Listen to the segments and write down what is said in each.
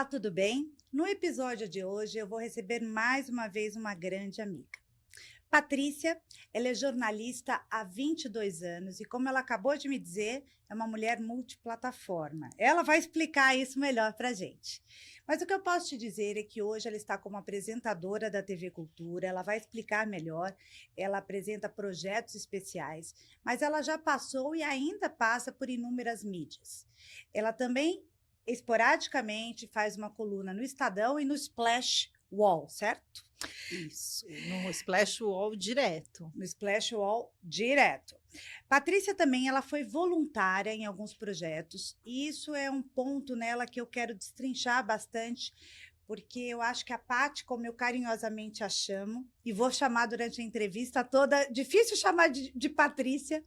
tudo bem? No episódio de hoje eu vou receber mais uma vez uma grande amiga. Patrícia, ela é jornalista há 22 anos e, como ela acabou de me dizer, é uma mulher multiplataforma. Ela vai explicar isso melhor para a gente. Mas o que eu posso te dizer é que hoje ela está como apresentadora da TV Cultura, ela vai explicar melhor, ela apresenta projetos especiais, mas ela já passou e ainda passa por inúmeras mídias. Ela também, esporadicamente, faz uma coluna no Estadão e no Splash Wall, certo? Isso, no Splash Wall direto. No Splash Wall direto. Patrícia também, ela foi voluntária em alguns projetos, e isso é um ponto nela que eu quero destrinchar bastante, porque eu acho que a Paty, como eu carinhosamente a chamo, e vou chamar durante a entrevista toda, difícil chamar de Patrícia,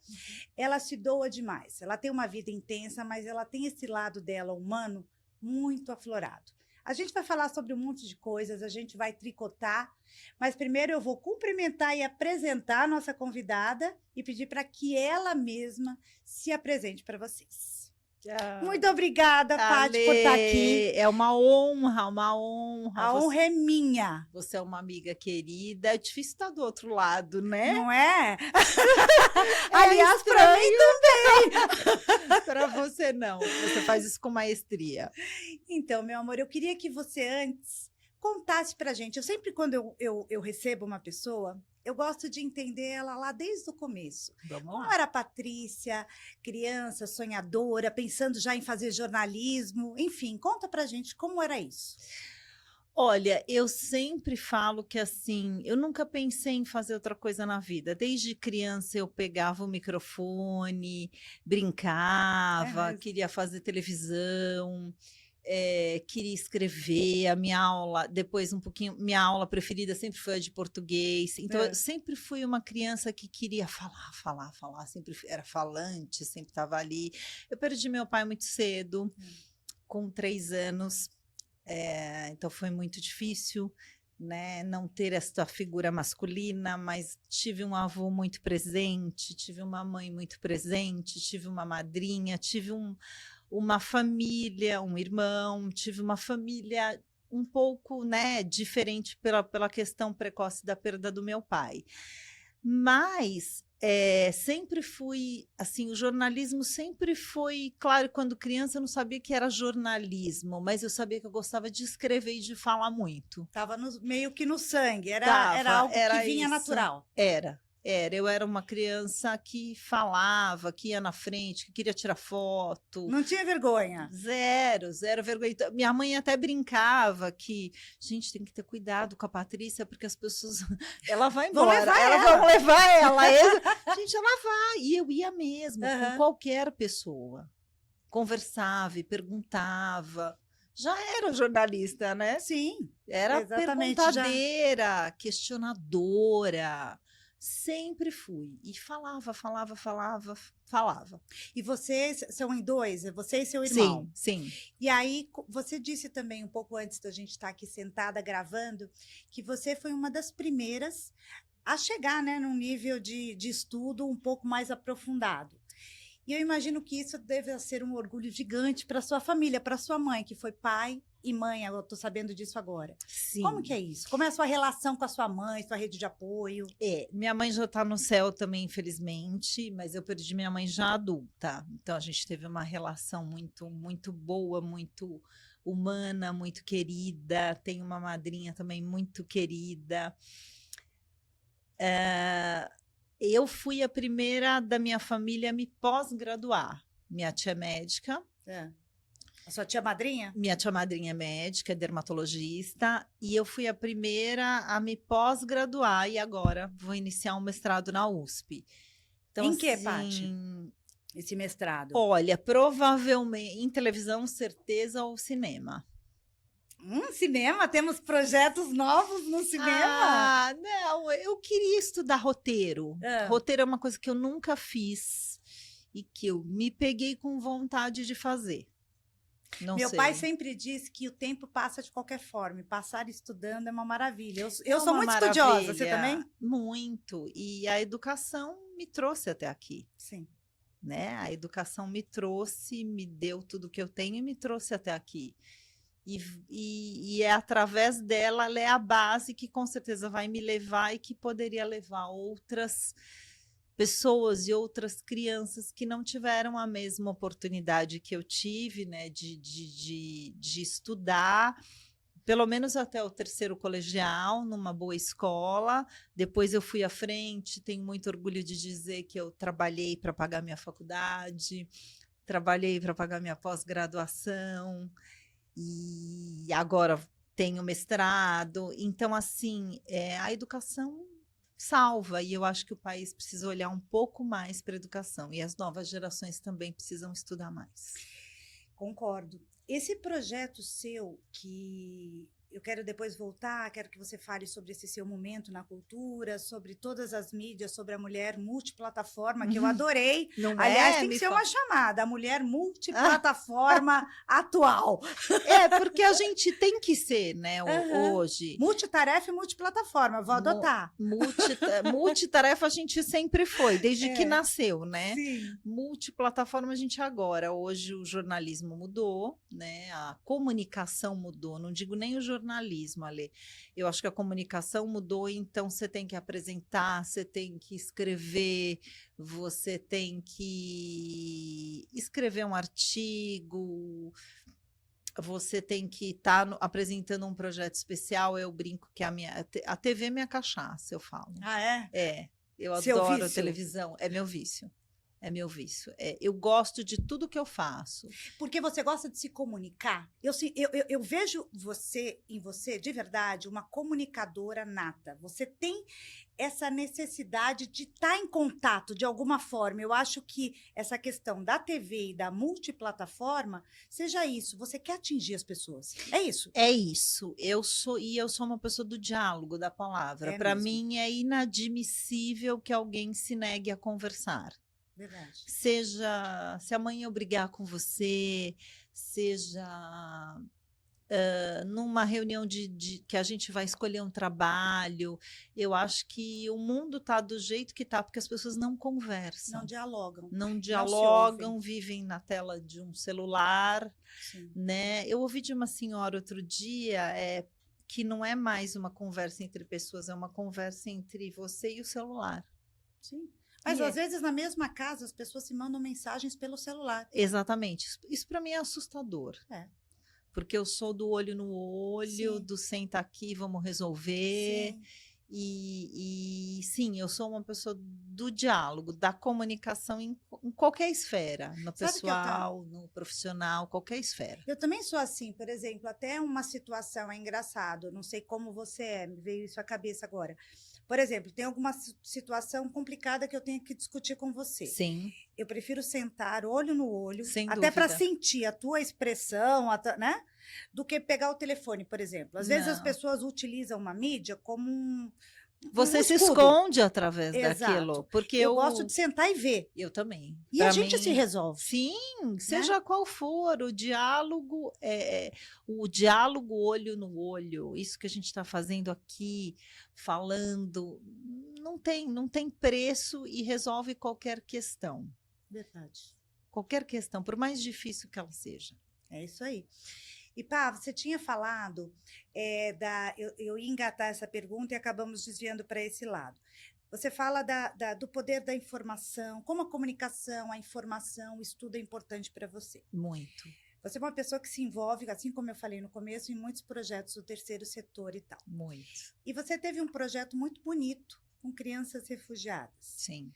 ela se doa demais. Ela tem uma vida intensa, mas ela tem esse lado dela humano muito aflorado. A gente vai falar sobre um monte de coisas, a gente vai tricotar, mas primeiro eu vou cumprimentar e apresentar a nossa convidada e pedir para que ela mesma se apresente para vocês. Muito obrigada, Paty, por estar aqui. É uma honra, uma honra. A honra é minha. Você é uma amiga querida. É difícil estar do outro lado, né? Não é? Aliás, para mim também. Para você não. Você faz isso com maestria. Então, meu amor, eu queria que você antes contasse para a gente. Eu sempre, quando eu recebo uma pessoa, eu gosto de entender ela lá desde o começo. Como era a Patrícia, criança, sonhadora, pensando já em fazer jornalismo? Enfim, conta pra gente como era isso. Olha, eu sempre falo que assim, eu nunca pensei em fazer outra coisa na vida. Desde criança eu pegava o microfone, brincava, queria fazer televisão. Queria escrever, a minha aula, depois um pouquinho, minha aula preferida sempre foi a de português, então eu sempre fui uma criança que queria falar, sempre era falante, sempre estava ali. Eu perdi meu pai muito cedo, com 3 anos, então foi muito difícil, né, não ter essa figura masculina, mas tive um avô muito presente, tive uma mãe muito presente, tive uma madrinha, tive uma família, um irmão, tive uma família um pouco, né, diferente pela questão precoce da perda do meu pai. Mas sempre fui, assim, o jornalismo sempre foi, claro, quando criança eu não sabia que era jornalismo, mas eu sabia que eu gostava de escrever e de falar muito. Estava meio que no sangue, era algo que vinha natural. Eu era uma criança que falava, que ia na frente, que queria tirar foto. Não tinha vergonha? Zero vergonha. Minha mãe até brincava que, gente, tem que ter cuidado com a Patrícia, porque as pessoas... Ela vai embora, vão levar ela. Gente, ela vai. E eu ia mesmo, com qualquer pessoa. Conversava e perguntava. Já era jornalista, né? Sim, era perguntadeira, questionadora. Sempre fui. E falava. E vocês são em 2? Você e seu irmão? Sim. E aí, você disse também, um pouco antes da gente estar aqui sentada gravando, que você foi uma das primeiras a chegar, né, num nível de estudo um pouco mais aprofundado. E eu imagino que isso deve ser um orgulho gigante para sua família, para sua mãe, que foi pai e mãe, eu estou sabendo disso agora. Sim. Como que é isso? Como é a sua relação com a sua mãe, sua rede de apoio? Minha mãe já está no céu também, infelizmente, mas eu perdi minha mãe já adulta. Então, a gente teve uma relação muito, muito boa, muito humana, muito querida. Tenho uma madrinha também muito querida. Eu fui a primeira da minha família a me pós-graduar. Minha tia é médica. A sua tia madrinha? Minha tia madrinha é médica, é dermatologista, e eu fui a primeira a me pós-graduar, e agora vou iniciar um mestrado na USP. Então, em que, Paty? Esse mestrado? Olha, provavelmente em televisão, certeza, ou cinema. Cinema? Temos projetos novos no cinema? Não, eu queria estudar roteiro. Roteiro é uma coisa que eu nunca fiz e que eu me peguei com vontade de fazer. Meu pai sempre diz que o tempo passa de qualquer forma, e passar estudando é uma maravilha. Eu sou muito estudiosa, você também? Muito, e a educação me trouxe até aqui. Sim. Né? A educação me trouxe, me deu tudo que eu tenho e me trouxe até aqui. E é através dela, ela é a base que com certeza vai me levar e que poderia levar outras pessoas e outras crianças que não tiveram a mesma oportunidade que eu tive, né, de estudar, pelo menos até o terceiro colegial, numa boa escola. Depois eu fui à frente, tenho muito orgulho de dizer que eu trabalhei para pagar minha faculdade, trabalhei para pagar minha pós-graduação, e agora tenho mestrado. Então, assim, a educação salva, e eu acho que o país precisa olhar um pouco mais para a educação, e as novas gerações também precisam estudar mais. Concordo. Esse projeto seu, que eu quero depois voltar, quero que você fale sobre esse seu momento na cultura, sobre todas as mídias, sobre a mulher multiplataforma, que eu adorei. Não Aliás, é? tem que Me ser fala. uma chamada, a mulher multiplataforma atual. Porque a gente tem que ser, né, hoje. Multitarefa e multiplataforma, vou adotar. Multitarefa a gente sempre foi, desde que nasceu, né? Sim. Multiplataforma a gente agora. Hoje o jornalismo mudou, né? A comunicação mudou. Não digo nem o jornalismo, Ale. Eu acho que a comunicação mudou, então você tem que apresentar, você tem que escrever, você tem que escrever um artigo, você tem que estar apresentando um projeto especial. Eu brinco que a TV é minha cachaça, eu falo. Ah, é? Eu Seu adoro vício? televisão, é meu vício. É meu vício. Eu gosto de tudo que eu faço. Porque você gosta de se comunicar. Eu vejo em você, de verdade, uma comunicadora nata. Você tem essa necessidade de estar em contato de alguma forma. Eu acho que essa questão da TV e da multiplataforma seja isso. Você quer atingir as pessoas. É isso. É isso. Eu sou uma pessoa do diálogo, da palavra. Para mim é inadmissível que alguém se negue a conversar. Verdade. Seja se amanhã eu brigar com você, seja numa reunião que a gente vai escolher um trabalho. Eu acho que o mundo está do jeito que está, porque as pessoas não conversam. Não dialogam. Não dialogam, vivem na tela de um celular. Sim. Né? Eu ouvi de uma senhora outro dia que não é mais uma conversa entre pessoas, é uma conversa entre você e o celular. Sim. Mas às vezes na mesma casa as pessoas se mandam mensagens pelo celular. Exatamente. Isso para mim é assustador. Porque eu sou do olho no olho, Sim. do senta aqui, vamos resolver. Sim. E sim, eu sou uma pessoa do diálogo, da comunicação em qualquer esfera, no pessoal, no profissional, qualquer esfera. Eu também sou assim, por exemplo, até uma situação é engraçado, não sei como você é, me veio isso à cabeça agora. Por exemplo, tem alguma situação complicada que eu tenho que discutir com você. Sim. Eu prefiro sentar olho no olho, sem até para dúvida. Sentir a tua expressão, né? Do que pegar o telefone, por exemplo. Às vezes as pessoas utilizam uma mídia como você se esconde através daquilo. Porque eu gosto de sentar e ver. Eu também. E a gente se resolve. Sim, seja qual for, o diálogo olho no olho, isso que a gente está fazendo aqui, falando, não tem preço e resolve qualquer questão. Verdade. Qualquer questão, por mais difícil que ela seja. É isso aí. E, Pá, você tinha falado, eu ia engatar essa pergunta e acabamos desviando para esse lado. Você fala do poder da informação, como a comunicação, a informação, o estudo é importante para você. Muito. Você é uma pessoa que se envolve, assim como eu falei no começo, em muitos projetos do terceiro setor e tal. Muito. E você teve um projeto muito bonito com crianças refugiadas. Sim.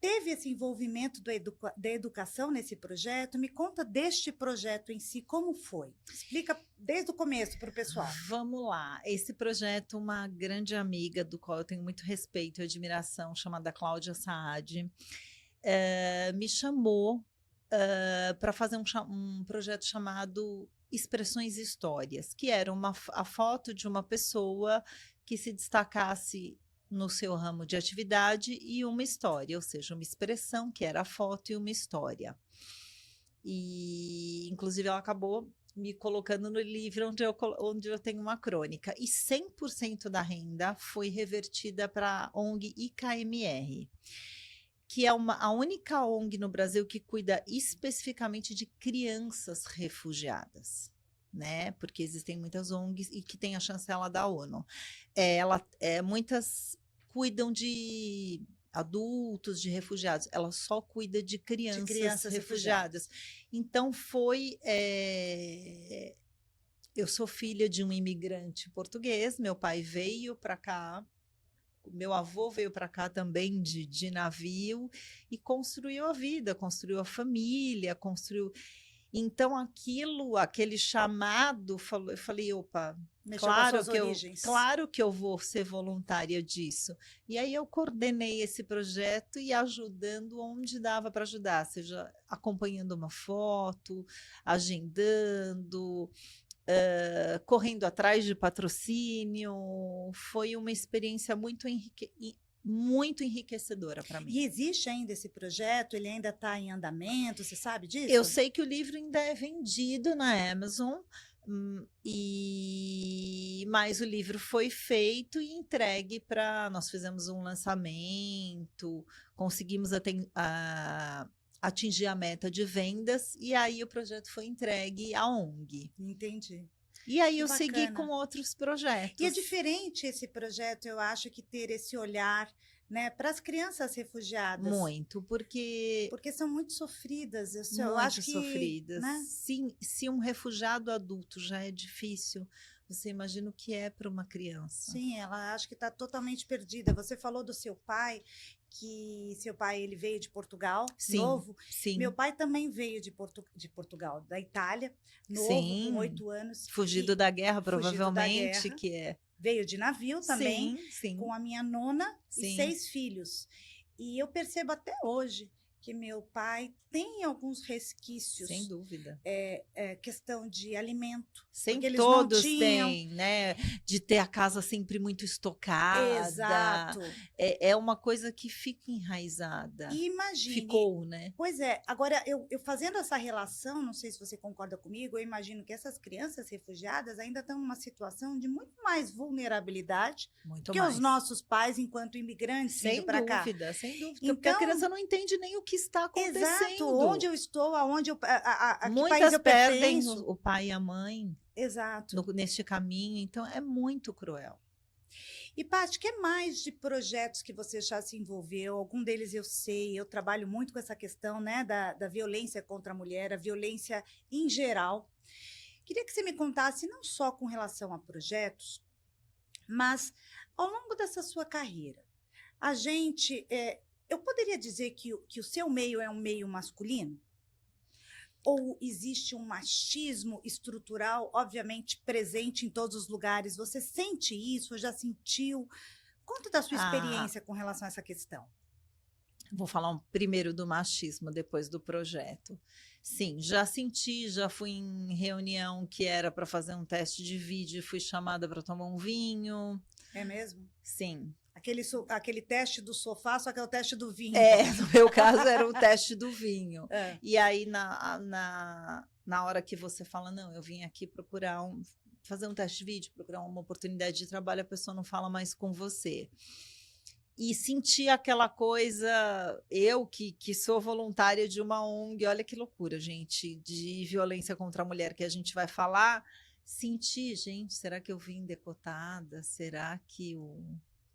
Teve esse envolvimento da educação nesse projeto? Me conta deste projeto em si, como foi? Explica desde o começo para o pessoal. Vamos lá. Esse projeto, uma grande amiga do qual eu tenho muito respeito e admiração, chamada Cláudia Saad, me chamou para fazer um projeto chamado Expressões e Histórias, que era a foto de uma pessoa que se destacasse no seu ramo de atividade e uma história, ou seja, uma expressão que era a foto e uma história. E, inclusive, ela acabou me colocando no livro onde eu tenho uma crônica. E 100% da renda foi revertida para a ONG IKMR, que é a única ONG no Brasil que cuida especificamente de crianças refugiadas. né? Porque existem muitas ONGs e que tem a chancela da ONU. Muitas cuidam de adultos, de refugiados. Ela só cuida de De crianças crianças refugiadas. Então eu sou filha de um imigrante português. Meu pai veio para cá. Meu avô veio para cá também de navio e construiu a vida, construiu a família, construiu. Então, aquele chamado, eu falei, opa, Mexeu com as suas origens. claro que eu vou ser voluntária disso. E aí eu coordenei esse projeto e ajudando onde dava para ajudar, seja acompanhando uma foto, agendando, correndo atrás de patrocínio. Foi uma experiência muito enriquecedora para mim. E existe ainda esse projeto? Ele ainda está em andamento? Você sabe disso? Eu sei que o livro ainda é vendido na Amazon, mas o livro foi feito e entregue para. Nós fizemos um lançamento, conseguimos atingir a meta de vendas, e aí o projeto foi entregue à ONG. Entendi. E aí Que eu segui bacana. com outros projetos. E é diferente esse projeto, eu acho, que ter esse olhar, né, para as crianças refugiadas. Muito, porque são muito sofridas. Eu muito acho que, sofridas. né? Sim, se um refugiado adulto já é difícil, você imagina o que é para uma criança. Sim, ela acho que está totalmente perdida. Você falou do seu pai, que seu pai ele veio de Portugal, Sim, novo. sim. Meu pai também veio de Portugal, da Itália, novo, Sim. com 8 anos. Fugido da guerra, fugido provavelmente, da guerra. que é. Veio de navio também, Sim. com a minha nona Sim. e 6 filhos. E eu percebo até hoje que meu pai tem alguns resquícios. Sem dúvida. Questão de alimento. Sempre todos têm, né? De ter a casa sempre muito estocada. Exato. É uma coisa que fica enraizada. E imagine. Ficou, né? Pois é. Agora, eu fazendo essa relação, não sei se você concorda comigo, eu imagino que essas crianças refugiadas ainda estão numa situação de muito mais vulnerabilidade que os nossos pais enquanto imigrantes vindo para cá. Sem dúvida. Então, porque a criança não entende nem o que está acontecendo. Exato. Onde eu estou, aonde a que Muitas país eu perdem pertenço. o pai e a mãe. Exato. Neste caminho, então é muito cruel. E, Paty, o que mais de projetos que você já se envolveu? Algum deles eu sei, eu trabalho muito com essa questão, né, da violência contra a mulher, a violência em geral. Queria que você me contasse, não só com relação a projetos, mas ao longo dessa sua carreira. A gente, eu poderia dizer que o seu meio é um meio masculino? Ou existe um machismo estrutural, obviamente, presente em todos os lugares? Você sente isso? Já sentiu? Conta da sua experiência com relação a essa questão. Vou falar primeiro do machismo, depois do projeto. Sim, já senti, já fui em reunião que era para fazer um teste de vídeo e fui chamada para tomar um vinho. É mesmo? Sim. Aquele teste do sofá, só que é o teste do vinho. No meu caso era o teste do vinho. E aí, na hora que você fala, não, eu vim aqui fazer um teste de vídeo, procurar uma oportunidade de trabalho, a pessoa não fala mais com você. E senti aquela coisa, eu que sou voluntária de uma ONG, olha que loucura, gente, de violência contra a mulher que a gente vai falar, senti, gente, será que eu vim decotada? Será que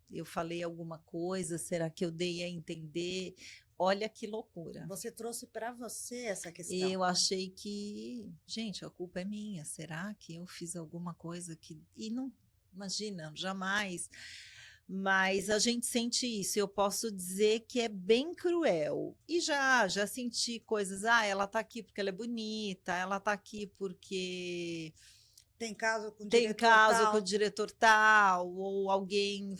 eu falei alguma coisa? Será que eu dei a entender? Olha que loucura. Você trouxe para você essa questão. Eu achei que, gente, a culpa é minha. Será que eu fiz alguma coisa que... E não, imagina, jamais. Mas a gente sente isso. Eu posso dizer que é bem cruel. E já senti coisas. Ela tá aqui porque ela é bonita. Ela tá aqui porque... Tem caso com o diretor tal, ou alguém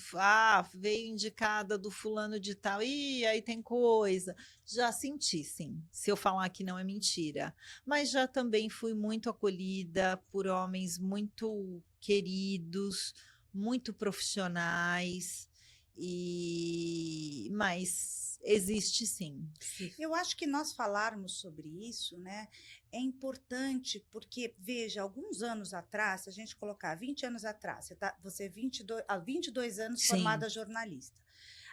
veio indicada do fulano de tal, e aí tem coisa. Já senti, sim, se eu falar que não é mentira. Mas já também fui muito acolhida por homens muito queridos, muito profissionais, mas existe sim. Eu acho que nós falarmos sobre isso, né, é importante porque, veja, alguns anos atrás, se a gente colocar 20 anos atrás, você 22 anos Sim. formada jornalista.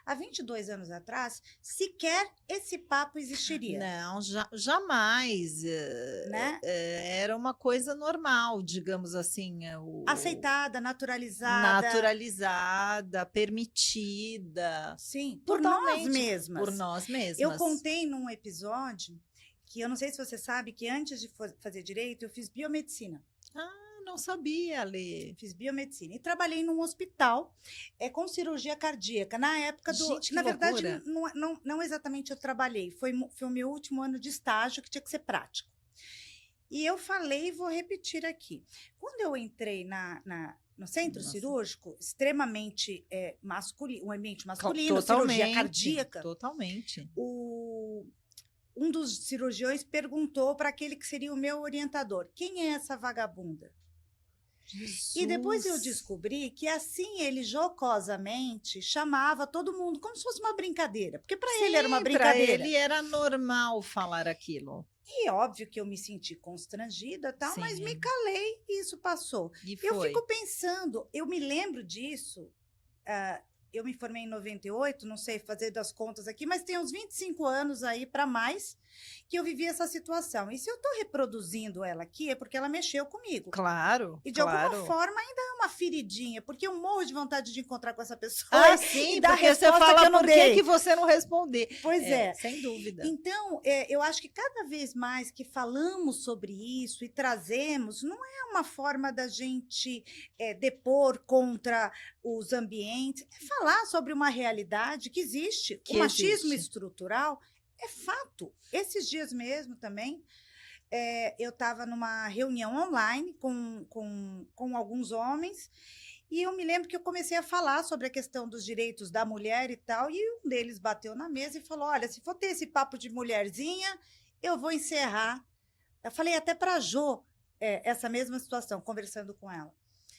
Há 22 anos atrás, sequer esse papo existiria, Não, jamais. né? Era uma coisa normal, digamos assim, Aceitada, naturalizada, naturalizada, permitida, sim, por nós totalmente por mesmas. nós Eu mesmas. contei num episódio que eu não sei se você sabe que antes de fazer direito, eu fiz biomedicina. Ah, não sabia, Lê. Fiz biomedicina e trabalhei num hospital com cirurgia cardíaca. Na época do. Gente, que Na verdade, loucura. não exatamente eu trabalhei, foi o meu último ano de estágio que tinha que ser prático. E eu falei e vou repetir aqui. Quando eu entrei no centro Nossa. cirúrgico, extremamente masculino, um ambiente masculino, cirurgia Totalmente, cardíaca, totalmente. um dos cirurgiões perguntou para aquele que seria o meu orientador: quem é essa vagabunda? E depois eu Jesus. descobri que assim ele jocosamente chamava todo mundo, como se fosse uma brincadeira, porque para ele era uma Sim, pra brincadeira. ele era normal falar aquilo. E óbvio que eu me senti constrangida, tal, mas me Sim. calei e isso passou. E Eu foi. fico pensando, eu me lembro disso, eu me formei em 98, não sei fazer das contas aqui, mas tem uns 25 anos aí para mais que eu vivi essa situação. E se eu estou reproduzindo ela aqui, é porque ela mexeu comigo. Claro, E de alguma claro. forma ainda é uma feridinha, porque eu morro de vontade de encontrar com essa pessoa Ah, sim, e dar a porque você resposta fala que eu não por que dei. que você não responder. Pois é. Sem dúvida. Então, eu acho que cada vez mais que falamos sobre isso e trazemos, não é uma forma da gente depor contra os ambientes, é falar sobre uma realidade que existe. Que o machismo existe. estrutural é fato. Esses dias mesmo também, eu estava numa reunião online com alguns homens, e eu me lembro que eu comecei a falar sobre a questão dos direitos da mulher e tal, e um deles bateu na mesa e falou: olha, se for ter esse papo de mulherzinha, eu vou encerrar. Eu falei até para a Jo essa mesma situação, conversando com ela.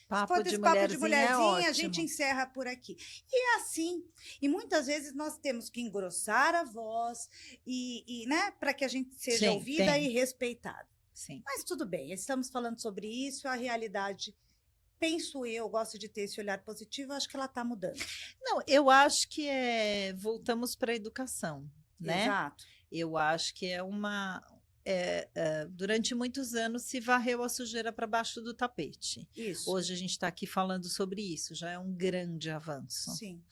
Se for ter esse papo de mulherzinha, a gente encerra por aqui. E é assim. E muitas vezes nós temos que engrossar a voz né, para que a gente seja ouvida e respeitada. Sim. Mas tudo bem, estamos falando sobre isso, a realidade, penso eu, gosto de ter esse olhar positivo, acho que ela está mudando. Não, eu acho que voltamos para a educação, né? Exato. Eu acho que durante muitos anos se varreu a sujeira para baixo do tapete. Isso. Hoje a gente está aqui falando sobre isso, já é um grande avanço. Sim.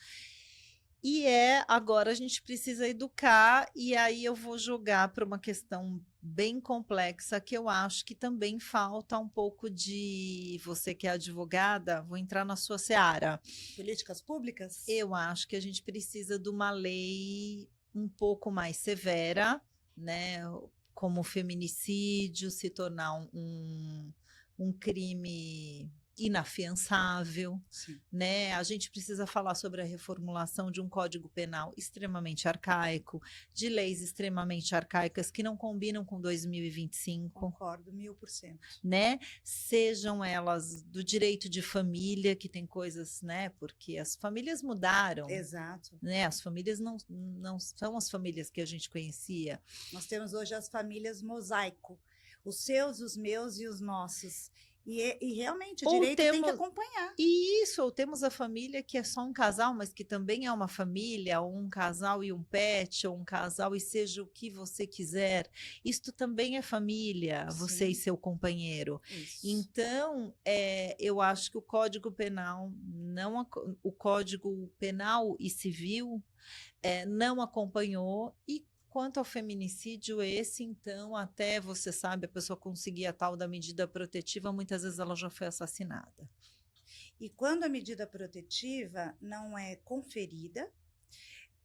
E agora a gente precisa educar, e aí eu vou jogar para uma questão bem complexa, que eu acho que também falta um pouco de, você que é advogada, vou entrar na sua seara. Políticas públicas? Eu acho que a gente precisa de uma lei um pouco mais severa, né? Como o feminicídio se tornar um crime inafiançável, né? A gente precisa falar sobre a reformulação de um código penal extremamente arcaico, de leis extremamente arcaicas que não combinam com 2025. Concordo, 1000%. Né? Sejam elas do direito de família, que tem coisas, né? Porque as famílias mudaram. Exato. Né? As famílias não são as famílias que a gente conhecia. Nós temos hoje as famílias mosaico, os seus, os meus e os nossos. E realmente o direito tem que acompanhar. Isso, ou temos a família que é só um casal, mas que também é uma família, ou um casal e um pet, ou um casal e seja o que você quiser. Isto também é família, você e seu companheiro. Isso. Então, eu acho que o Código Penal, o Código Penal e Civil não acompanhou. E quanto ao feminicídio, então, até você sabe, a pessoa conseguir a tal da medida protetiva, muitas vezes ela já foi assassinada. E quando a medida protetiva não é conferida,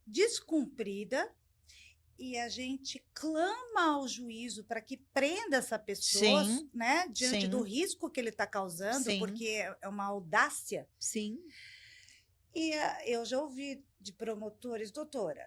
descumprida, e a gente clama ao juízo para que prenda essa pessoa, né, diante do risco que ele está causando, porque é uma audácia. Sim. E eu já ouvi de promotores: doutora,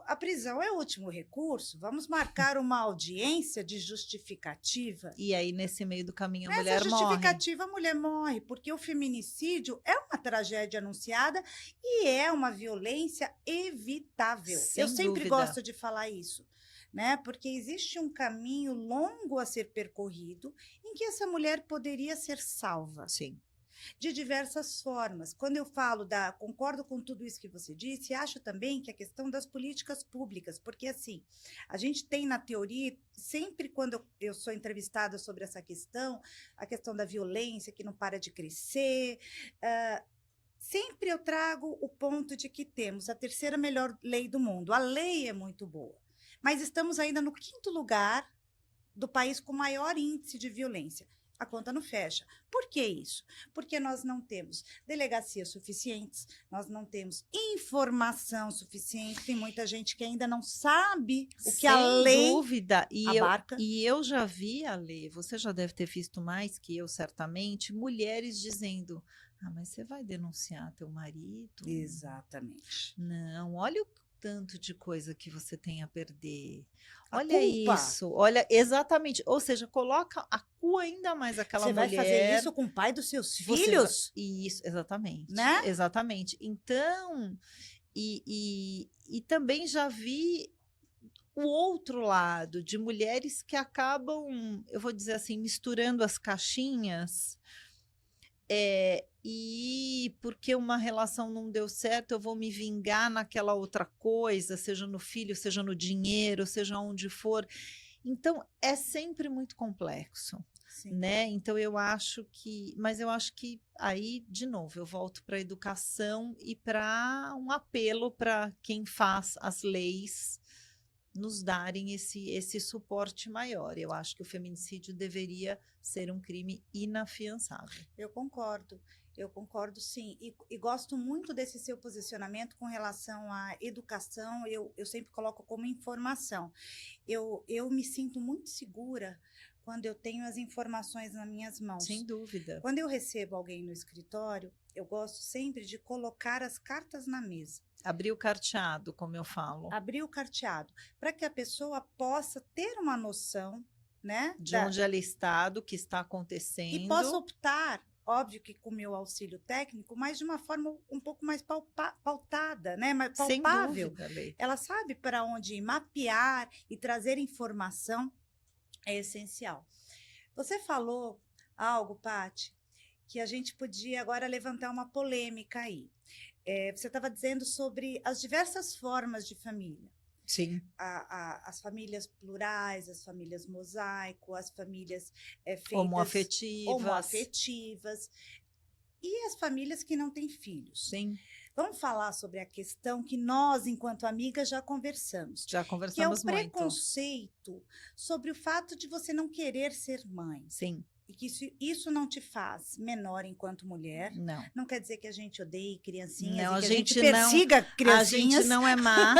a prisão é o último recurso, vamos marcar uma audiência de justificativa. E aí, nesse meio do caminho, a Nessa mulher morre. Nessa justificativa, a mulher morre, porque o feminicídio é uma tragédia anunciada e é uma violência evitável. Eu sempre gosto de falar isso, né? Porque existe um caminho longo a ser percorrido em que essa mulher poderia ser salva. Sim. de diversas formas. Quando eu falo concordo com tudo isso que você disse, acho também que a questão das políticas públicas, porque assim, a gente tem na teoria, sempre quando eu sou entrevistada sobre essa questão, a questão da violência que não para de crescer, sempre eu trago o ponto de que temos a terceira melhor lei do mundo. A lei é muito boa, mas estamos ainda no 5º lugar do país com maior índice de violência. A conta não fecha. Por que isso? Porque nós não temos delegacias suficientes, nós não temos informação suficiente, tem muita gente que ainda não sabe o que a lei dúvida. abarca. E eu já vi a lei, você já deve ter visto mais que eu, certamente, mulheres dizendo, mas você vai denunciar teu marido? Exatamente. Não, olha o tanto de coisa que você tem a perder. A Olha culpa. isso, olha, exatamente. Ou seja, coloca, acua ainda mais aquela mulher. Você vai fazer isso com o pai dos seus filhos? Isso, exatamente. Né? Exatamente. Então, e também já vi o outro lado de mulheres que acabam, eu vou dizer assim, misturando as caixinhas. E porque uma relação não deu certo, eu vou me vingar naquela outra coisa, seja no filho, seja no dinheiro, seja onde for. Então, é sempre muito complexo, né? Então, mas eu acho que aí, de novo, eu volto para a educação e para um apelo para quem faz as leis nos darem esse suporte maior. Eu acho que o feminicídio deveria ser um crime inafiançável. Eu concordo sim, e gosto muito desse seu posicionamento com relação à educação, eu sempre coloco como informação. Eu me sinto muito segura quando eu tenho as informações nas minhas mãos. Sem dúvida. Quando eu recebo alguém no escritório, eu gosto sempre de colocar as cartas na mesa. Abrir o carteado, como eu falo. Abrir o carteado, para que a pessoa possa ter uma noção, né? De onde ela está, do que está acontecendo. E possa optar, óbvio que com o meu auxílio técnico, mas de uma forma um pouco mais pautada, né? Mais palpável. Sem dúvida, Lê. Ela sabe para onde ir, mapear e trazer informação é essencial. Você falou algo, Paty, que a gente podia agora levantar uma polêmica aí. Você estava dizendo sobre as diversas formas de família. Sim. As famílias plurais, as famílias mosaico, as famílias feitas homoafetivas e as famílias que não têm filhos. Sim. Vamos falar sobre a questão que nós, enquanto amigas, já conversamos. Já conversamos que é o muito. preconceito sobre o fato de você não querer ser mãe. Sim. E que isso não te faz menor enquanto mulher. Não. Não quer dizer que a gente odeie criancinhas, não, e que a gente persiga criancinhas. A gente não é má.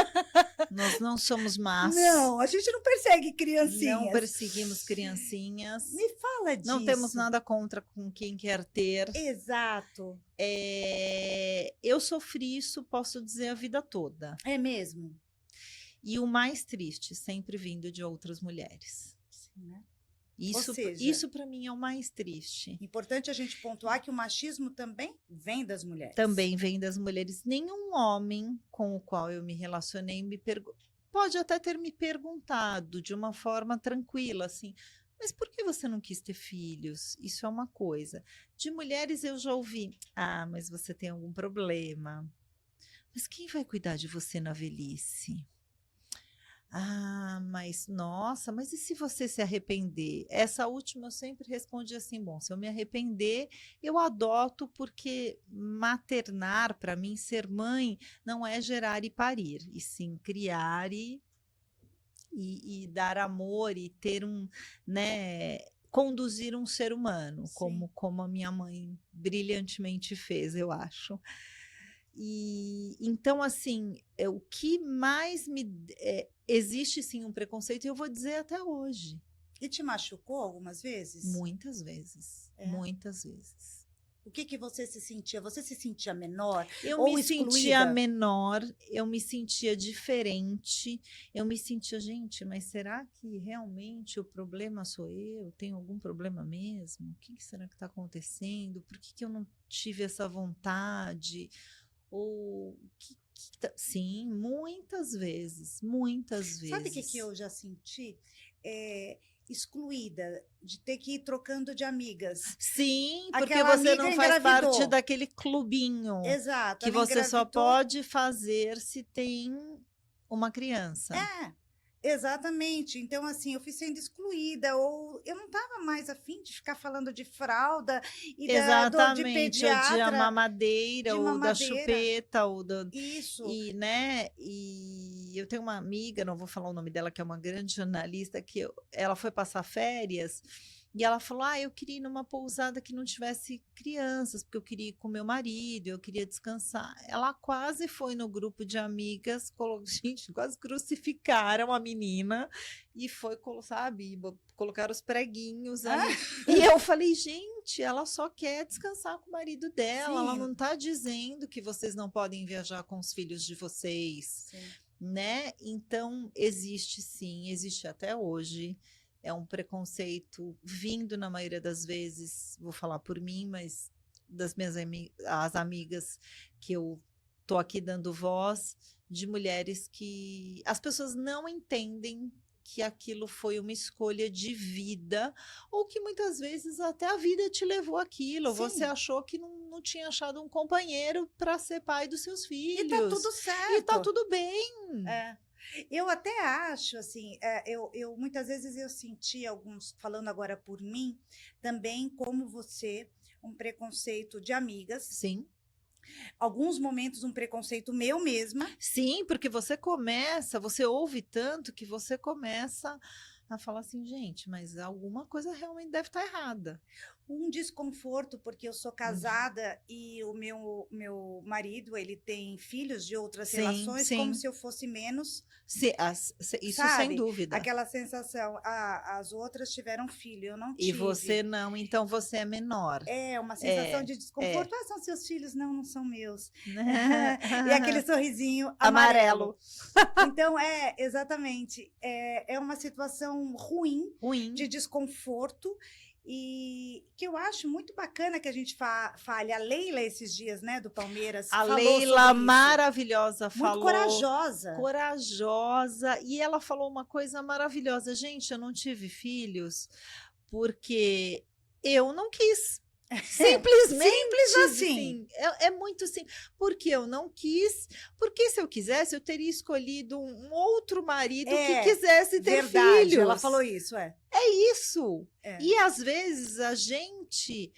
Nós não somos más. Não, a gente não persegue criancinhas. Não perseguimos criancinhas. Me fala disso. Não temos nada contra com quem quer ter. Exato. Eu sofri isso, posso dizer, a vida toda. É mesmo? E o mais triste, sempre vindo de outras mulheres. Sim, né? Isso para mim é o mais triste. Importante a gente pontuar que o machismo também vem das mulheres. Também vem das mulheres. Nenhum homem com o qual eu me relacionei pode até ter me perguntado de uma forma tranquila, assim, mas por que você não quis ter filhos? Isso é uma coisa. De mulheres eu já ouvi, mas você tem algum problema. Mas quem vai cuidar de você na velhice? Mas nossa, mas e se você se arrepender? Essa última eu sempre respondi assim, bom, se eu me arrepender, eu adoto, porque maternar, para mim, ser mãe, não é gerar e parir, e sim criar e dar amor e ter conduzir um ser humano, como a minha mãe brilhantemente fez, eu acho. E então, assim, o que mais existe sim um preconceito, e eu vou dizer até hoje. E te machucou algumas vezes? Muitas vezes. Muitas vezes. O que você se sentia? Você se sentia menor? Eu ou me excluída? sentia menor, eu me sentia diferente, eu me sentia, gente, mas será que realmente o problema sou eu? Tenho algum problema mesmo? O que será que está acontecendo? Por que eu não tive essa vontade? Ou sim, muitas vezes. Sabe o que eu já senti? excluída, de ter que ir trocando de amigas. Sim, porque Aquela você não amiga faz parte engravidou. daquele clubinho Exato, que ela você só engravidou. pode fazer se tem uma criança. É, exatamente. Então, assim, eu fui sendo excluída, ou eu não estava mais afim de ficar falando de fralda e de Exatamente, ou de a pediatra, mamadeira, de ou da mamadeira. chupeta, ou do... Isso. E, né, e eu tenho uma amiga, não vou falar o nome dela, que é uma grande jornalista, ela foi passar férias e ela falou: ah, eu queria ir numa pousada que não tivesse crianças, porque eu queria ir com meu marido, eu queria descansar. Ela quase foi no grupo de amigas, gente, quase crucificaram a menina e foi, sabe, colocar os preguinhos ali. E eu falei, gente, ela só quer descansar com o marido dela, ela Sim. não está dizendo que vocês não podem viajar com os filhos de vocês, Sim. né? Então, existe sim, existe até hoje. É um preconceito vindo, na maioria das vezes, vou falar por mim, mas das minhas as amigas que eu tô aqui dando voz, de mulheres que as pessoas não entendem que aquilo foi uma escolha de vida, ou que muitas vezes até a vida te levou àquilo. Sim. Você achou que não tinha achado um companheiro para ser pai dos seus filhos. E tá tudo certo. E tá tudo bem. É. Eu até acho, assim, eu muitas vezes eu senti alguns, falando agora por mim, também como você, um preconceito de amigas. Sim. Alguns momentos um preconceito meu mesma. Sim, porque você ouve tanto que você começa a falar assim, gente, mas alguma coisa realmente deve estar errada. Um desconforto, porque eu sou casada e o meu marido, ele tem filhos de outras relações, como se eu fosse menos. Isso sabe? Sem dúvida. Aquela sensação, as outras tiveram filho, eu não tive. E você não, então você é menor. É, uma sensação de desconforto. Ah, são seus filhos? Não, não são meus. E aquele sorrisinho amarelo. Então, exatamente, é uma situação ruim. De desconforto. E que eu acho muito bacana que a gente fale. A Leila, esses dias, né, do Palmeiras, a falou Leila sobre isso. Maravilhosa muito falou. Corajosa. E ela falou uma coisa maravilhosa. Gente, eu não tive filhos porque eu não quis. Simplesmente. Simples assim. É muito simples. Porque eu não quis. Porque se eu quisesse, eu teria escolhido um outro marido que quisesse ter filhos. Ela falou isso, É isso. E às vezes a gente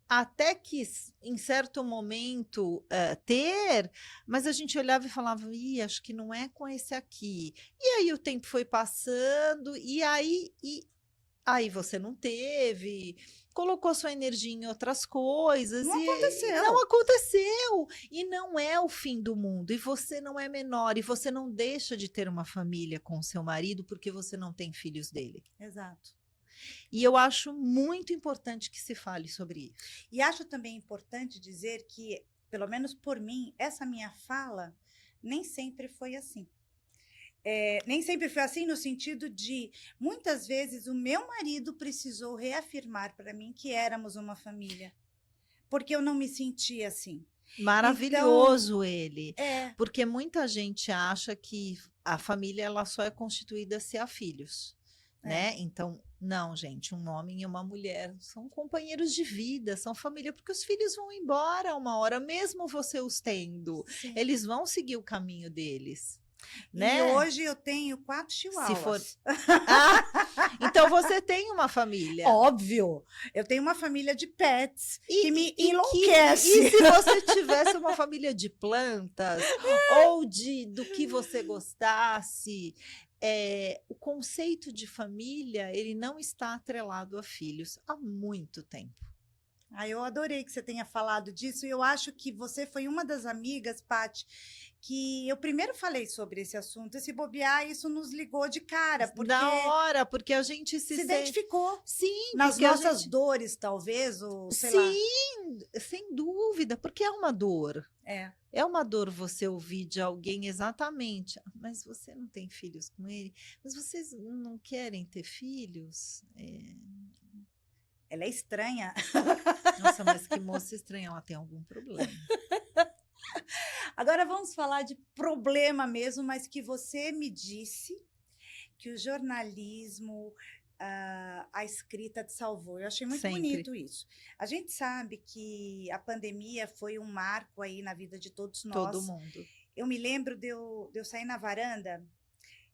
até quis, em certo momento, ter, mas a gente olhava e falava, acho que não é com esse aqui. E aí o tempo foi passando, e aí você não teve, colocou sua energia em outras coisas. Não aconteceu. Não aconteceu. E não é o fim do mundo. E você não é menor. E você não deixa de ter uma família com o seu marido porque você não tem filhos dele. Exato. E eu acho muito importante que se fale sobre isso. E acho também importante dizer que, pelo menos por mim, essa minha fala nem sempre foi assim. Nem sempre foi assim no sentido de, muitas vezes, o meu marido precisou reafirmar para mim que éramos uma família, porque eu não me sentia assim. Maravilhoso então, ele. É. Porque muita gente acha que a família ela só é constituída se há filhos. Né? Então, não, gente, um homem e uma mulher são companheiros de vida, são família, porque os filhos vão embora uma hora, mesmo você os tendo. Sim. Eles vão seguir o caminho deles. Né? E hoje eu tenho 4 chihuahuas. Se for... então você tem uma família. Óbvio. Eu tenho uma família de pets que me enlouquece. E se você tivesse uma família de plantas ou do que você gostasse, o conceito de família, ele não está atrelado a filhos há muito tempo. Eu adorei que você tenha falado disso, e eu acho que você foi uma das amigas, Paty, que eu primeiro falei sobre esse assunto. Esse bobear, isso nos ligou de cara. Porque da hora, porque a gente se identificou. Sim. Nas nossas dores, talvez, ou sei lá. Sim, sem dúvida, porque é uma dor. É uma dor você ouvir de alguém exatamente, mas você não tem filhos com ele, mas vocês não querem ter filhos? Ela é estranha. Nossa, mas que moça estranha, ela tem algum problema. Agora vamos falar de problema mesmo, mas que você me disse que o jornalismo a escrita te salvou. Eu achei muito Sempre. bonito isso. A gente sabe que a pandemia foi um marco aí na vida de todos nós. Todo mundo. Eu me lembro de eu sair na varanda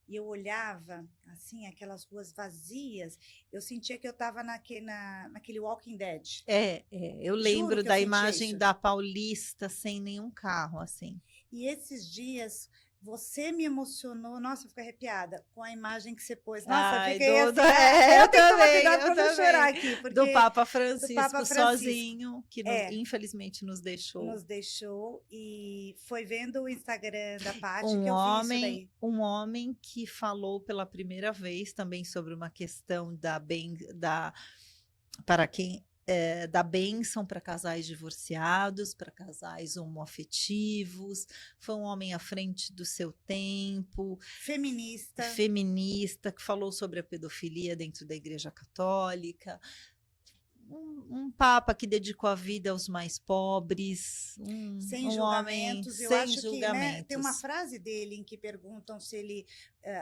e eu olhava, assim, aquelas ruas vazias, eu sentia que eu estava naquele Walking Dead. Eu Juro lembro que eu da sentia imagem isso. da Paulista sem nenhum carro, assim. E esses dias, você me emocionou, nossa, eu fiquei arrepiada com a imagem que você pôs. Nossa, eu Ai, fiquei assim, eu eu tenho que tomar também, cuidado eu para não chorar também. aqui, Do porque Papa do Francisco Papa Francisco. sozinho, que infelizmente nos deixou. Nos deixou, e foi vendo o Instagram da Paty que eu vi isso daí. Um homem que falou pela primeira vez também sobre uma questão para quem da bênção para casais divorciados, para casais homoafetivos. Foi um homem à frente do seu tempo, feminista, que falou sobre a pedofilia dentro da Igreja Católica. Um papa que dedicou a vida aos mais pobres, sem julgamentos, eu sem acho julgamentos. Que, né, tem uma frase dele em que perguntam se ele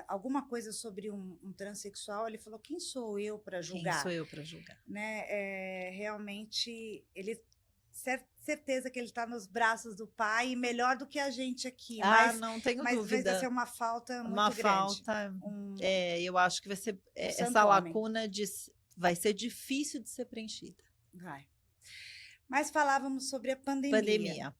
alguma coisa sobre um transexual, ele falou: quem sou eu para julgar? Quem sou eu para julgar? Né? Realmente, ele certeza que ele está nos braços do pai, melhor do que a gente aqui. Mas não tenho dúvida. Mas vai ser uma falta muito grande. Falta. Eu acho que vai ser essa lacuna vai ser difícil de ser preenchida. Vai. Mas falávamos sobre a pandemia.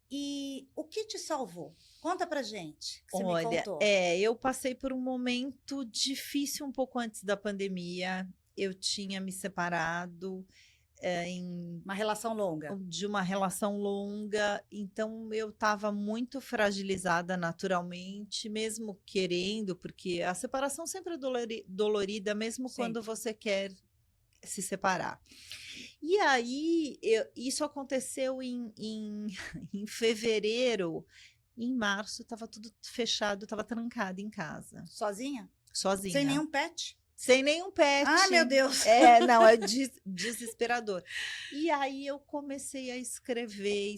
E o que te salvou? Conta pra gente, que você me contou. Eu passei por um momento difícil um pouco antes da pandemia. Eu tinha me separado em uma relação longa. De uma relação longa, então eu estava muito fragilizada naturalmente, mesmo querendo, porque a separação sempre é dolorida, mesmo quando você quer se separar. E aí, isso aconteceu em fevereiro. Em março, estava tudo fechado, estava trancada em casa. Sozinha? Sozinha. Sem nenhum pet? Sem nenhum pet. Ah, meu Deus! Não, é desesperador. E aí eu comecei a escrever.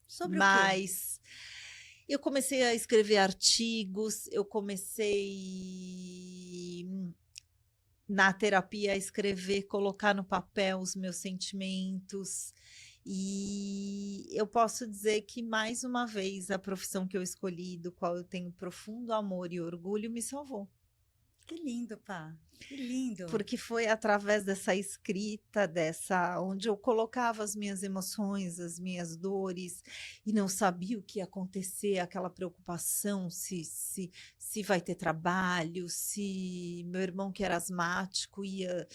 Sobre o quê? Eu comecei a escrever artigos, eu comecei na terapia a escrever, colocar no papel os meus sentimentos. E eu posso dizer que, mais uma vez, a profissão que eu escolhi, do qual eu tenho profundo amor e orgulho, me salvou. Que lindo, pá. Que lindo. Porque foi através dessa escrita, onde eu colocava as minhas emoções, as minhas dores, e não sabia o que ia acontecer, aquela preocupação, se vai ter trabalho, se meu irmão, que era asmático, ia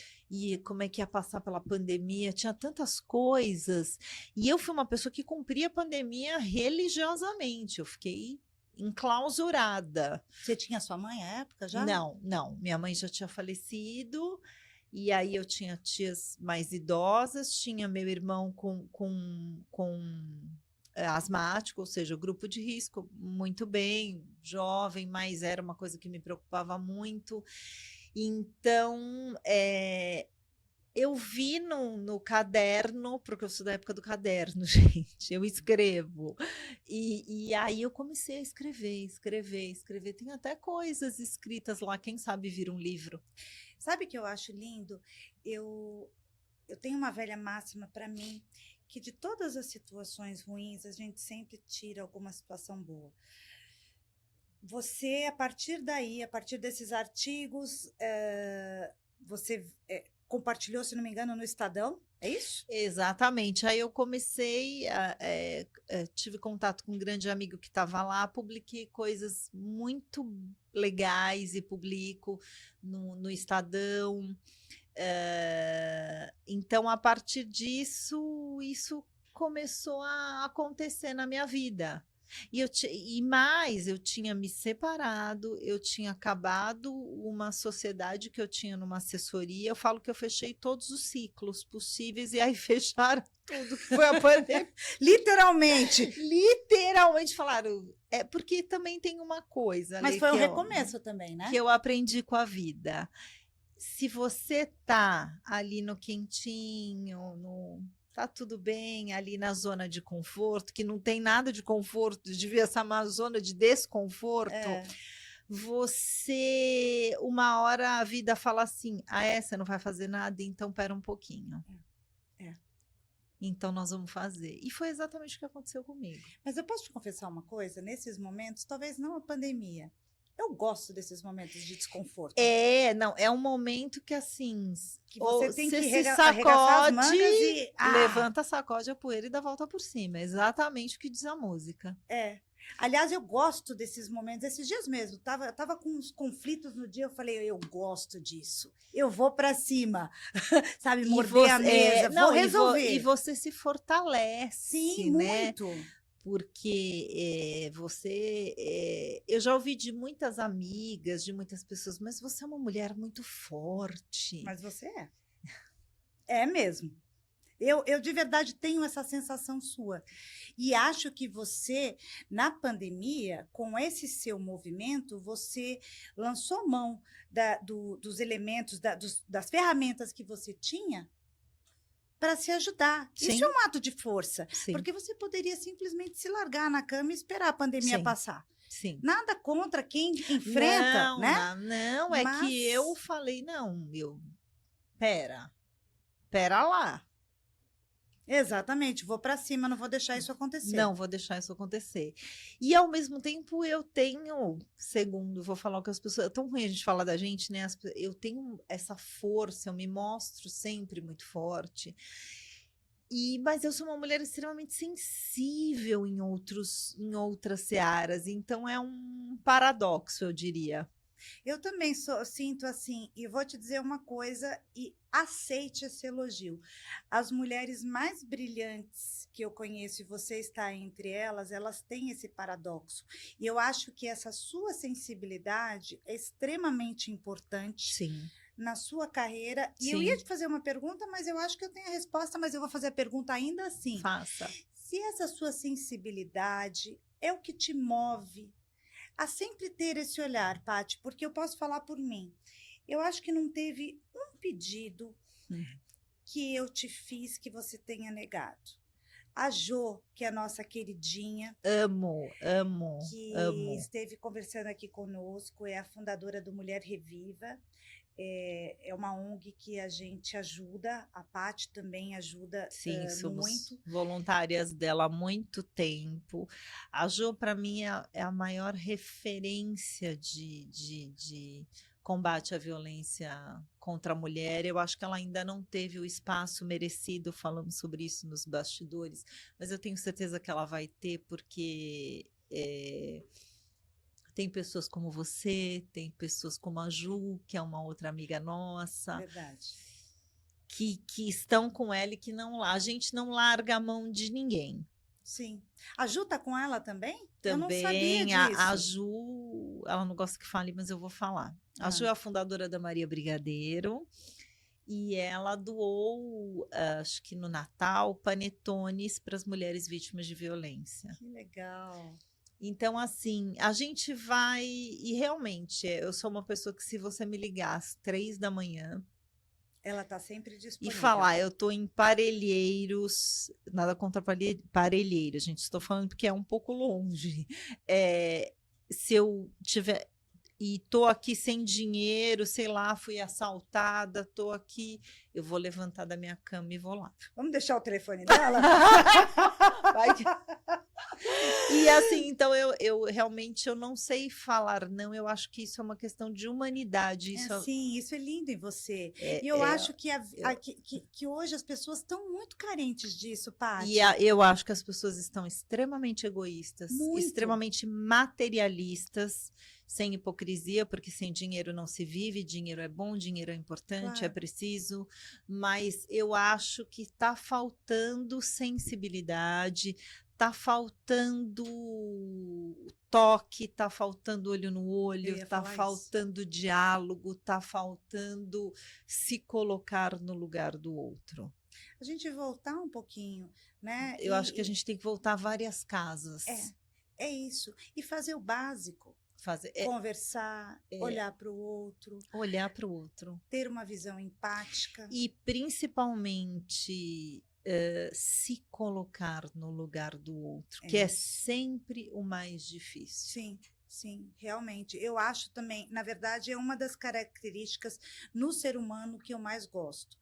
como é que ia passar pela pandemia, tinha tantas coisas. E eu fui uma pessoa que cumpria a pandemia religiosamente, eu fiquei enclausurada. Você tinha sua mãe à época já? Não. Minha mãe já tinha falecido, e aí eu tinha tias mais idosas, tinha meu irmão com asmático, ou seja, o grupo de risco, muito bem, jovem, mas era uma coisa que me preocupava muito. Então, eu vi no caderno, porque eu sou da época do caderno, gente, eu escrevo. E aí eu comecei a escrever. Tem até coisas escritas lá, quem sabe vira um livro. Sabe o que eu acho lindo? Eu tenho uma velha máxima para mim, que de todas as situações ruins, a gente sempre tira alguma situação boa. Você, a partir daí, a partir desses artigos, você compartilhou, se não me engano, no Estadão, é isso? Exatamente. Aí eu comecei, tive contato com um grande amigo que estava lá, publiquei coisas muito legais e publico no Estadão. Então, a partir disso, isso começou a acontecer na minha vida. Eu tinha me separado, eu tinha acabado uma sociedade que eu tinha numa assessoria. Eu falo que eu fechei todos os ciclos possíveis, e aí fecharam tudo, que foi a pandemia. Literalmente falaram. Porque também tem uma coisa. Mas foi um recomeço também, né? Que eu aprendi com a vida. Se você tá ali no quentinho, tá tudo bem, ali na zona de conforto, que não tem nada de conforto, devia ser uma zona de desconforto, você, uma hora a vida fala assim, você não vai fazer nada, então pera um pouquinho. É. Então nós vamos fazer. E foi exatamente o que aconteceu comigo. Mas eu posso te confessar uma coisa? Nesses momentos, talvez não a pandemia, eu gosto desses momentos de desconforto. Não, é um momento que assim, Que você tem que se arregaçar as mangas sacode, e... levanta, sacode a poeira e dá a volta por cima. É exatamente o que diz a música. Aliás, eu gosto desses momentos. Esses dias mesmo, tava com uns conflitos no dia, eu falei, eu gosto disso. Eu vou para cima, sabe, morder a mesa, vou resolver. E você se fortalece, Sim, né? muito. Porque eu já ouvi de muitas amigas, de muitas pessoas, mas você é uma mulher muito forte. Mas você é. É mesmo. Eu de verdade tenho essa sensação sua. E acho que você, na pandemia, com esse seu movimento, você lançou mão dos elementos, das ferramentas que você tinha para se ajudar. Sim. Isso é um ato de força. Sim. Porque você poderia simplesmente se largar na cama e esperar a pandemia Sim. passar. Sim. Nada contra quem enfrenta, né? Não, é que eu falei, pera lá. Exatamente, vou para cima, não vou deixar isso acontecer. Não vou deixar isso acontecer. E ao mesmo tempo eu tenho, vou falar o que as pessoas, é tão ruim a gente falar da gente, né? Eu tenho essa força, eu me mostro sempre muito forte. Mas eu sou uma mulher extremamente sensível em outras searas, então é um paradoxo, eu diria. Eu também sinto assim, e vou te dizer uma coisa, e aceite esse elogio. As mulheres mais brilhantes que eu conheço, e você está entre elas têm esse paradoxo. E eu acho que essa sua sensibilidade é extremamente importante. Sim. Na sua carreira. E Sim. eu ia te fazer uma pergunta, mas eu acho que eu tenho a resposta, mas eu vou fazer a pergunta ainda assim. Faça. Se essa sua sensibilidade é o que te move a sempre ter esse olhar, Paty, porque eu posso falar por mim. Eu acho que não teve um pedido que eu te fiz que você tenha negado. A Jo, que é a nossa queridinha. Amo. Que esteve conversando aqui conosco, é a fundadora do Mulher Reviva. É uma ONG que a gente ajuda, a Paty também ajuda. Sim, somos muito. Voluntárias dela há muito tempo. A Jo, para mim, é a maior referência de combate à violência contra a mulher. Eu acho que ela ainda não teve o espaço merecido, falamos sobre isso nos bastidores, mas eu tenho certeza que ela vai ter, porque... tem pessoas como você, tem pessoas como a Ju, que é uma outra amiga nossa. Verdade. Que estão com ela e que a gente não larga a mão de ninguém. Sim. A Ju tá com ela também? Também, eu não sabia disso. A Ju, ela não gosta que fale, mas eu vou falar. A Ju é a fundadora da Maria Brigadeiro e ela doou, acho que no Natal, panetones para as mulheres vítimas de violência. Que legal. Então, assim, a gente vai... E realmente, eu sou uma pessoa que, se você me ligar às 3 da manhã... Ela está sempre disponível. E falar, eu estou em Parelheiros, nada contra Parelheiros, gente, estou falando porque é um pouco longe. Se eu tiver... E estou aqui sem dinheiro, sei lá, fui assaltada, estou aqui, eu vou levantar da minha cama e vou lá. Vamos deixar o telefone dela? Vai que... E assim, então eu realmente eu não sei falar não, eu acho que isso é uma questão de humanidade. Sim, isso é lindo em você. E eu acho que hoje as pessoas estão muito carentes disso, Paty. E eu acho que as pessoas estão extremamente egoístas, extremamente materialistas, sem hipocrisia, porque sem dinheiro não se vive, dinheiro é bom, dinheiro é importante, é preciso, mas eu acho que está faltando sensibilidade, tá faltando toque, tá faltando olho no olho, tá faltando diálogo, tá faltando se colocar no lugar do outro. A gente voltar um pouquinho, né? Eu acho que a gente tem que voltar a várias casas. É isso. E fazer o básico. Conversar, olhar para o outro. Olhar para o outro. Ter uma visão empática. E principalmente... se colocar no lugar do outro, que é sempre o mais difícil. Sim, Sim, realmente. Eu acho também, na verdade, é uma das características no ser humano que eu mais gosto.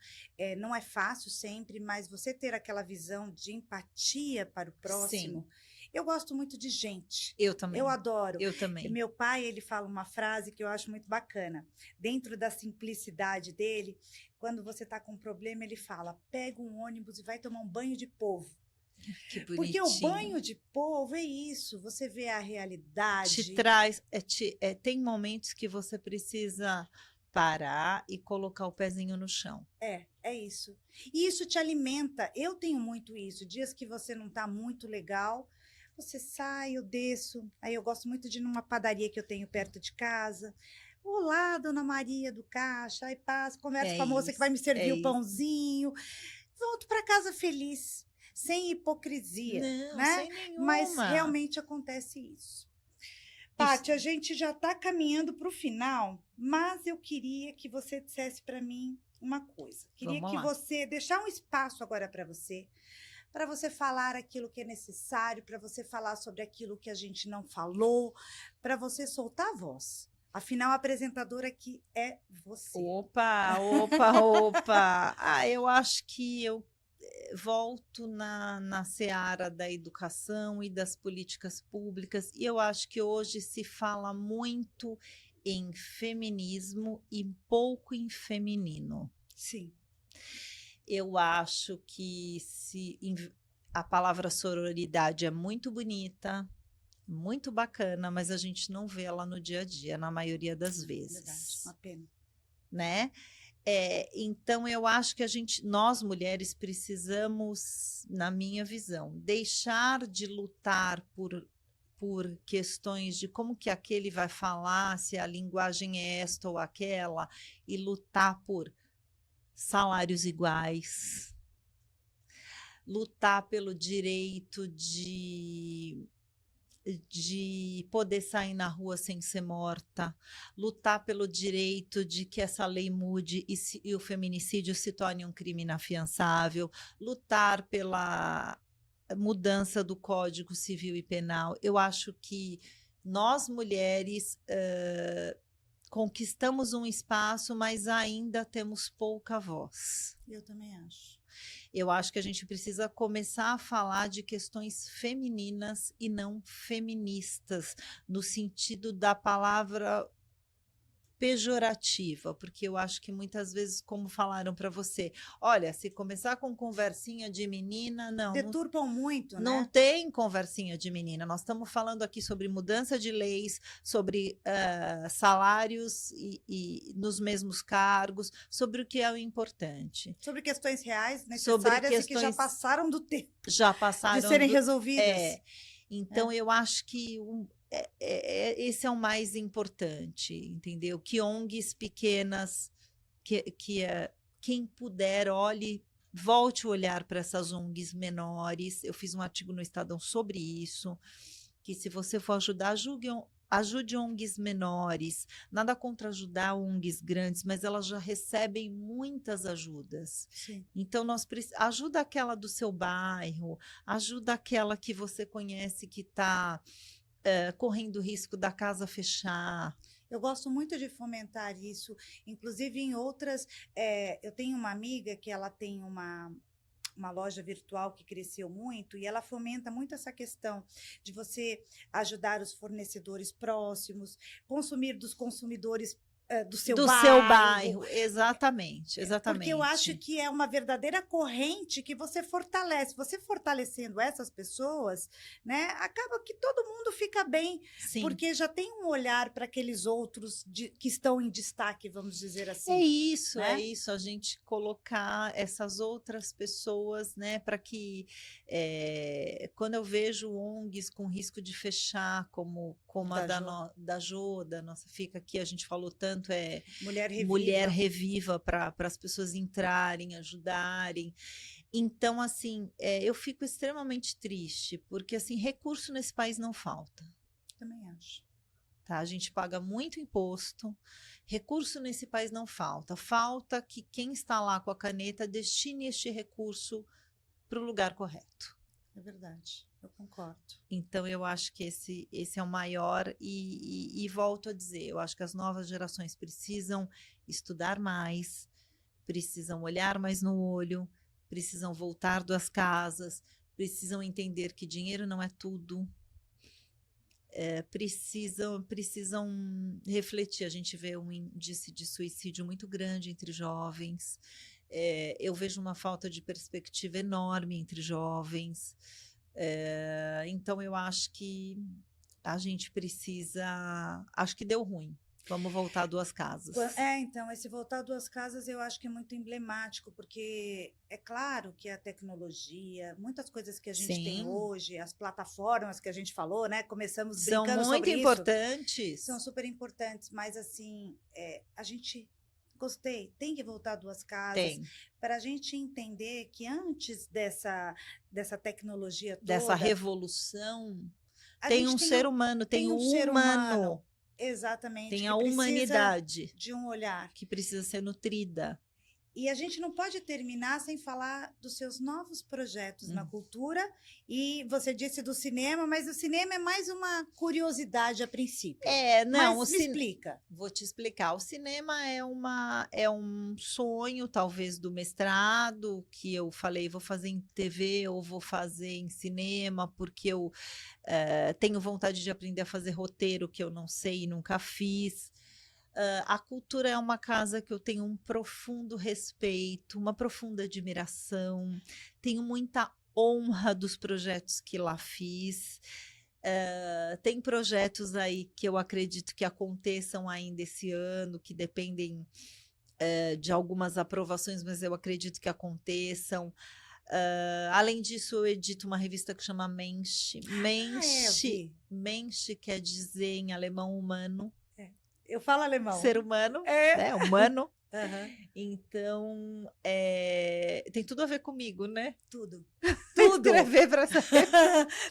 Não é fácil sempre, mas você ter aquela visão de empatia para o Sim, próximo. Eu gosto muito de gente. eu Eu também. adoro. Eu E também. meu pai, ele fala uma frase que eu acho muito bacana. Dentro da simplicidade dele, quando você está com um problema, ele fala: pega um ônibus e vai tomar um banho de polvo. Que Porque o bonitinho. banho de polvo é isso, você vê a Te realidade. traz. Tem momentos que você precisa parar e colocar o pezinho no chão. É isso. E isso te alimenta. Eu tenho muito isso. Dias que você não está muito legal, você sai, eu desço. Aí eu gosto muito de ir numa padaria que eu tenho perto de casa. Olá, Dona Maria do caixa. Aí passo, converso É com a moça que vai isso, me é servir o isso. pãozinho. Volto para casa feliz, sem hipocrisia, Não, né? sem Mas nenhuma. realmente acontece isso. Isso. Paty, a gente já está caminhando para o final, mas eu queria que você dissesse para mim uma coisa. Queria Vamos que lá. você deixar um espaço agora para você falar aquilo que é necessário, para você falar sobre aquilo que a gente não falou, para você soltar a voz. Afinal, a apresentadora aqui é você. Opa, opa, opa. Eu acho que eu volto na seara da educação e das políticas públicas, e eu acho que hoje se fala muito em feminismo e pouco em feminino. Sim, Eu acho que a palavra sororidade é muito bonita, muito bacana, mas a gente não vê ela no dia a dia, na maioria das verdade, vezes, uma pena. né? Então eu acho que nós mulheres precisamos, na minha visão, deixar de lutar por questões de como que aquele vai falar, se a linguagem é esta ou aquela, e lutar por salários iguais, lutar pelo direito de poder sair na rua sem ser morta, lutar pelo direito de que essa lei mude e o feminicídio se torne um crime inafiançável, lutar pela mudança do Código Civil e Penal. Eu acho que nós mulheres conquistamos um espaço, mas ainda temos pouca voz. Eu também acho. Eu acho que a gente precisa começar a falar de questões femininas e não feministas, no sentido da palavra pejorativa, porque eu acho que muitas vezes, como falaram para você, olha, se começar com conversinha de menina, não Deturpam muito, não né? tem conversinha de menina. Nós estamos falando aqui sobre mudança de leis, sobre salários e nos mesmos cargos, sobre o que é o importante. Sobre questões reais, Sobre necessárias e que já questões passaram do tempo já de passaram serem do. resolvidas. Então, eu acho que esse é o mais importante, entendeu? Que ONGs pequenas, quem puder, olhe, volte o olhar para essas ONGs menores. Eu fiz um artigo no Estadão sobre isso, que se você for ajudar, ajude ONGs menores. Nada contra ajudar ONGs grandes, mas elas já recebem muitas ajudas. Sim. Então, ajuda aquela do seu bairro, ajuda aquela que você conhece que está correndo risco da casa fechar. Eu gosto muito de fomentar isso, inclusive em outras. Eu tenho uma amiga que ela tem uma loja virtual que cresceu muito e ela fomenta muito essa questão de você ajudar os fornecedores próximos, consumir dos consumidores do seu Do seu bairro. bairro, exatamente, Porque eu acho exatamente. que é uma verdadeira corrente que você fortalece. Você fortalecendo essas pessoas, né, acaba que todo mundo fica bem, Sim. porque já tem um olhar para aqueles outros que estão em destaque, vamos dizer assim. É né? isso, a gente colocar essas outras pessoas, né, para que quando eu vejo ONGs com risco de fechar, como a da Jô, da nossa fica aqui, a gente falou tanto, Mulher Reviva para as pessoas entrarem, ajudarem. Então, assim, eu fico extremamente triste, porque assim, recurso nesse país não falta. Também acho. Tá? A gente paga muito imposto, recurso nesse país não falta. Falta que quem está lá com a caneta destine este recurso para o lugar correto. É verdade, eu concordo. Então, eu acho que esse é o maior, e volto a dizer, eu acho que as novas gerações precisam estudar mais, precisam olhar mais no olho, precisam voltar das casas, precisam entender que dinheiro não é tudo, precisam refletir. A gente vê um índice de suicídio muito grande entre jovens, eu vejo uma falta de perspectiva enorme entre jovens, então eu acho que a gente precisa, acho que deu ruim. Vamos voltar a duas casas. Então, esse voltar a duas casas eu acho que é muito emblemático, porque é claro que a tecnologia, muitas coisas que a gente tem hoje, as plataformas que a gente falou, né? Começamos brincando são muito importantes. São super importantes, mas assim, a gente... Gostei, tem que voltar a duas casas para a gente entender que antes dessa tecnologia toda, dessa revolução, tem um ser humano, tem um ser humano. Exatamente. Tem a humanidade de um olhar que precisa ser nutrida. E a gente não pode terminar sem falar dos seus novos projetos na cultura. E você disse do cinema, mas o cinema é mais uma curiosidade a princípio. Mas me explica. Vou te explicar. O cinema é um sonho, talvez, do mestrado, que eu falei, vou fazer em TV ou vou fazer em cinema, porque eu tenho vontade de aprender a fazer roteiro, que eu não sei e nunca fiz. A cultura é uma casa que eu tenho um profundo respeito, uma profunda admiração, tenho muita honra dos projetos que lá fiz. Tem projetos aí que eu acredito que aconteçam ainda esse ano, que dependem de algumas aprovações, mas eu acredito que aconteçam. Além disso, eu edito uma revista que chama Mensch. Mensch quer dizer em alemão humano. Eu falo alemão. Ser humano, né? Humano. Uhum. Então, tem tudo a ver comigo, né? Tudo. Escrever para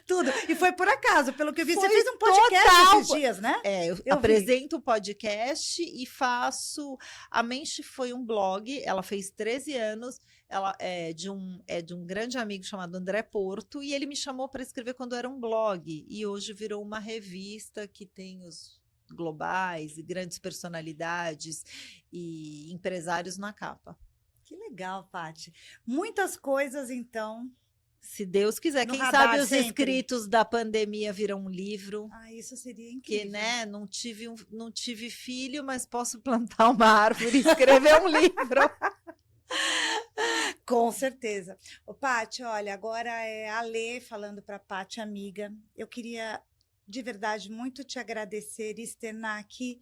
tudo. E foi por acaso, pelo que eu vi. Você Foi fez um podcast esses dias, né? Eu apresento o podcast e faço... A Mensch foi um blog, ela fez 13 anos, ela é de um grande amigo chamado André Porto, e ele me chamou para escrever quando era um blog. E hoje virou uma revista que tem os globais e grandes personalidades e empresários na capa. Que legal, Paty. Muitas coisas, então. Se Deus quiser, quem sabe os escritos da pandemia viram um livro. Isso seria incrível. Que, né, não tive filho, mas posso plantar uma árvore e escrever um livro. Com certeza. Ô, Paty, olha, agora é a Lê falando para a Paty, amiga. Eu queria de verdade muito te agradecer e externar aqui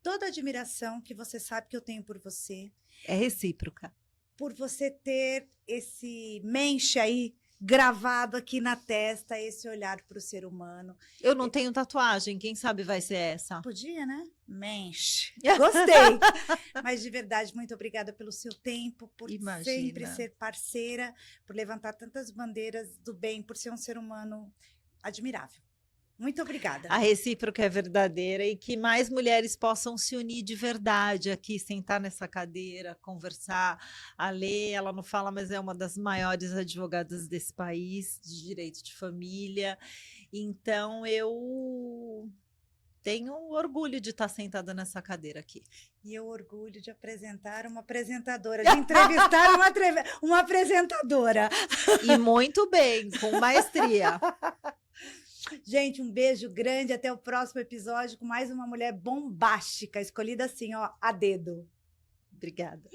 toda a admiração que você sabe que eu tenho por você. É recíproca. Por você ter esse Mensch aí gravado aqui na testa, esse olhar para o ser humano. Eu não tenho tatuagem, quem sabe vai ser essa. Podia, né? Mensch. Gostei. Mas de verdade, muito obrigada pelo seu tempo, por sempre ser parceira, por levantar tantas bandeiras do bem, por ser um ser humano admirável. Muito obrigada. A recíproca é verdadeira, e que mais mulheres possam se unir de verdade aqui, sentar nessa cadeira, conversar. A Lê, ela não fala, mas é uma das maiores advogadas desse país, de direito de família. Então, eu tenho orgulho de estar sentada nessa cadeira aqui. E eu orgulho de apresentar uma apresentadora, de entrevistar uma apresentadora. E muito bem, com maestria. Gente, um beijo grande, até o próximo episódio com mais uma mulher bombástica, escolhida assim, ó, a dedo. Obrigada.